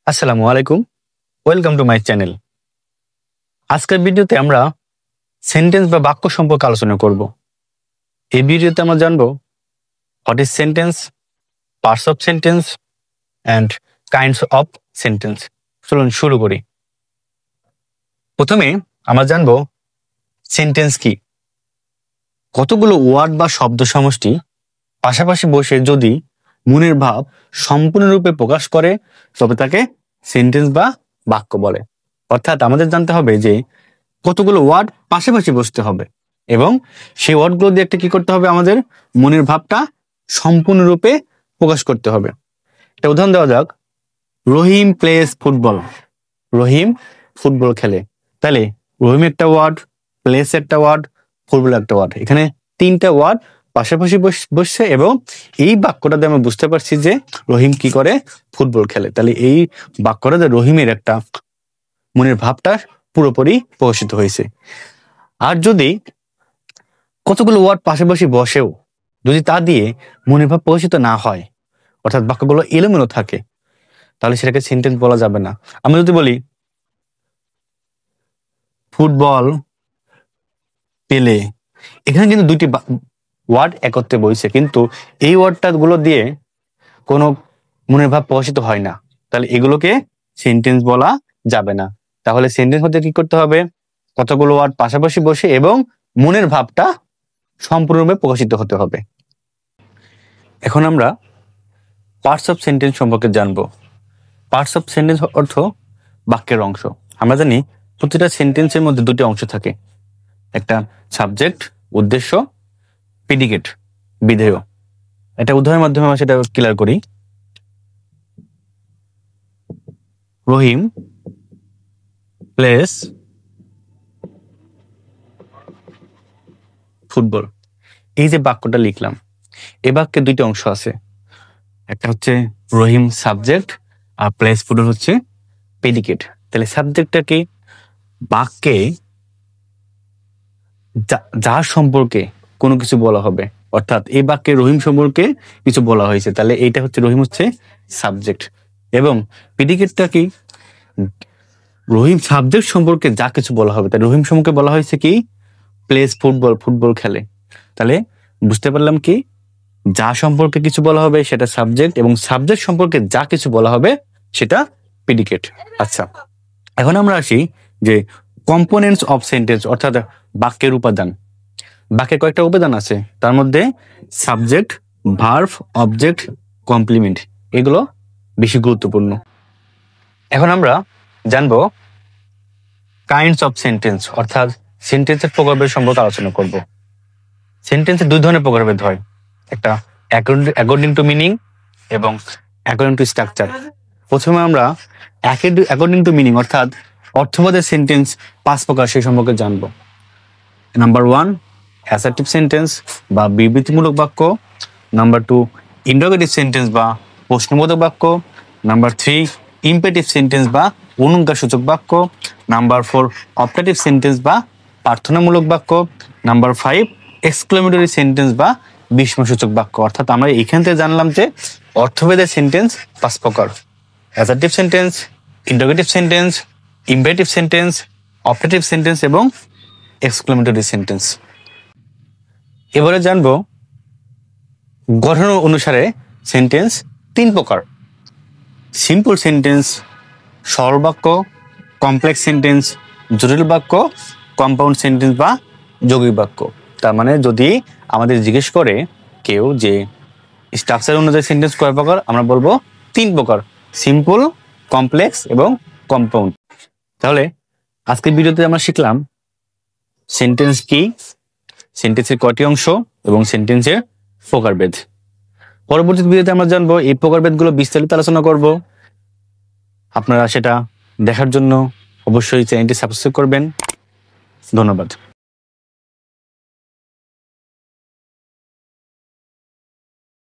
আসসালামু আলাইকুম, welcome to my channel. আজকের ভিডিওতে আমরা সেন্টেন্স বা বাক্য সম্পর্কে আলোচনা করব। এই ভিডিওতে আমরা জানব what is sentence, parts of sentence and kinds of sentence. চলুন শুরু করি। প্রথমে আমরা জানব সেন্টেন্স কি। কতগুলো ওয়ার্ড বা শব্দ সমষ্টি পাশাপাশি বসে যদি মনের ভাব সম্পূর্ণরূপে প্রকাশ করে তবে তাকে সেন্টেন্স বা বাক্য বলে। অর্থাৎ আমাদের জানতে হবে যে কতগুলো ওয়ার্ড পাশাপাশি বসতে হবে এবং সেই ওয়ার্ডগুলো দিয়ে একটা কি করতে হবে, আমাদের মনের ভাবটা সম্পূর্ণরূপে প্রকাশ করতে হবে। একটা উদাহরণ দেওয়া যাক, রহিম প্লেস ফুটবল। রহিম ফুটবল খেলে। তাহলে রহিম একটা ওয়ার্ড, প্লেস একটা ওয়ার্ড, ফুটবল একটা ওয়ার্ড। এখানে তিনটা ওয়ার্ড পাশাপাশি বসছে এবং এই বাক্যটাতে আমরা বুঝতে পারছি যে রহিম কি করে, ফুটবল খেলে। তাহলে এই বাক্যটাতে রহিমের একটা মনের ভাবটা পুরোপুরি প্রকাশিত হয়েছে। আর যদি কতগুলো ওয়ার্ড পাশাপাশি বসেও যদি তা দিয়ে মনের ভাব প্রকাশিত না হয়, অর্থাৎ বাক্যগুলো এলোমেলো থাকে, তাহলে সেটাকে সেন্টেন্স বলা যাবে না। আমরা যদি বলি ফুটবল পেলে, এখানে কিন্তু দুইটি ওয়ার্ড একত্রে বইছে, কিন্তু এই ওয়ার্ডটা গুলো দিয়ে কোনো মনের ভাব প্রকাশিত হয় না, তাহলে এগুলোকে সেন্টেন্স বলা যাবে না। তাহলে সেন্টেন্স হতে কি করতে হবে, কতগুলো ওয়ার্ড পাশাপাশি বসে এবং মনের ভাবটা সম্পূর্ণরূপে প্রকাশিত হতে হবে। এখন আমরা পার্টস অফ সেন্টেন্স সম্পর্কে জানবো। পার্টস অফ সেন্টেন্স অর্থ বাক্যের অংশ। আমরা জানি প্রতিটা সেন্টেন্সের মধ্যে দুটি অংশ থাকে, একটা সাবজেক্ট উদ্দেশ্য, প্রেডিকেট বিধেয়। এটা উদাহরণের মাধ্যমে আমরা সেটা ক্লিয়ার করি। রহিম প্লেস ফুটবল। এই যে বাক্যটা লিখলাম, এই বাক্যে দুইটা অংশ আছে, একটা হচ্ছে রহিম সাবজেক্ট আর প্লেস ফুটবল হচ্ছে প্রেডিকেট। তাহলে সাবজেক্টটা কি, বাক্যে যার সম্পর্কে কোনো কিছু বলা হবে, অর্থাৎ এই বাক্যে রহিম সম্পর্কে কিছু বলা হয়েছে, তাহলে এইটা হচ্ছে রহিম হচ্ছে সাবজেক্ট। এবং প্রেডিকেটটা কি, রহিম সাবজেক্ট সম্পর্কে যা কিছু বলা হবে, তাই রহিম সম্পর্কে বলা হয়েছে কি, প্লেস ফুটবল, ফুটবল খেলে। তাহলে বুঝতে পারলাম কি, যা সম্পর্কে কিছু বলা হবে সেটা সাবজেক্ট এবং সাবজেক্ট সম্পর্কে যা কিছু বলা হবে সেটা প্রেডিকেট। আচ্ছা, এখন আমরা আসি যে কম্পোনেন্টস অফ সেন্টেন্স, অর্থাৎ বাক্যের উপাদান। বাক্যে কয়েকটা উপাদান আছে, তার মধ্যে সাবজেক্ট, ভার্ব, অবজেক্ট, কমপ্লিমেন্ট, এগুলো বেশি গুরুত্বপূর্ণ। এখন আমরা জানবো কাইন্ডস অফ সেন্টেন্স, অর্থাৎ সেন্টেন্সের প্রকারভেদ সম্পর্কে আলোচনা করব। সেন্টেন্সের দুই ধরনের প্রকারভেদ হয়, একটা অ্যাকর্ডিং টু মিনিং এবং অ্যাকর্ডিং টু স্ট্রাকচার। প্রথমে আমরা অ্যাকর্ডিং টু মিনিং অর্থাৎ অর্থবোধের সেন্টেন্স 5 প্রকার সেই সম্পর্কে জানব। নাম্বার 1 অ্যাসার্টিভ সেন্টেন্স বা বিবৃতিমূলক বাক্য। নাম্বার 2 ইন্টারোগেটিভ সেন্টেন্স বা প্রশ্নবোধক বাক্য। নাম্বার 3 ইম্পেরেটিভ সেন্টেন্স বা অনুজ্ঞাসূচক বাক্য। নাম্বার 4 অপটেটিভ সেন্টেন্স বা প্রার্থনামূলক বাক্য। নাম্বার 5 এক্সক্লেমেটরি সেন্টেন্স বা বিস্ময়সূচক বাক্য। অর্থাৎ আমরা এখান থেকে জানলাম যে অর্থভেদের সেন্টেন্স 5 প্রকার: assertive sentence, interrogative sentence, imperative sentence, optative sentence এবং এক্সক্লেমেটরি সেন্টেন্স। এবারে জানবো গঠন অনুসারে সেন্টেন্স 3 প্রকার: সিম্পল সেন্টেন্স, সরল বাক্য, কমপ্লেক্স সেন্টেন্স, জটিল বাক্য, কম্পাউন্ড সেন্টেন্স বা যৌগিক বাক্য। তার মানে যদি আমাদের জিজ্ঞেস করে কেউ যে স্ট্রাকচার অনুযায়ী সেন্টেন্স কয় প্রকার, আমরা বলবো 3 প্রকার: সিম্পল, কমপ্লেক্স এবং কম্পাউন্ড। তাহলে আজকের ভিডিওতে আমরা শিখলাম সেন্টেন্স কি, সেন্টেন্সের কয়টি অংশ এবং সেন্টেন্সের প্রকারভেদ। পরবর্তী ভিডিওতে আমরা জানবো এই প্রকারভেদগুলো বিস্তারিত আলোচনা করব। আপনারা সেটা দেখার জন্য অবশ্যই চ্যানেলটি সাবস্ক্রাইব করবেন। ধন্যবাদ।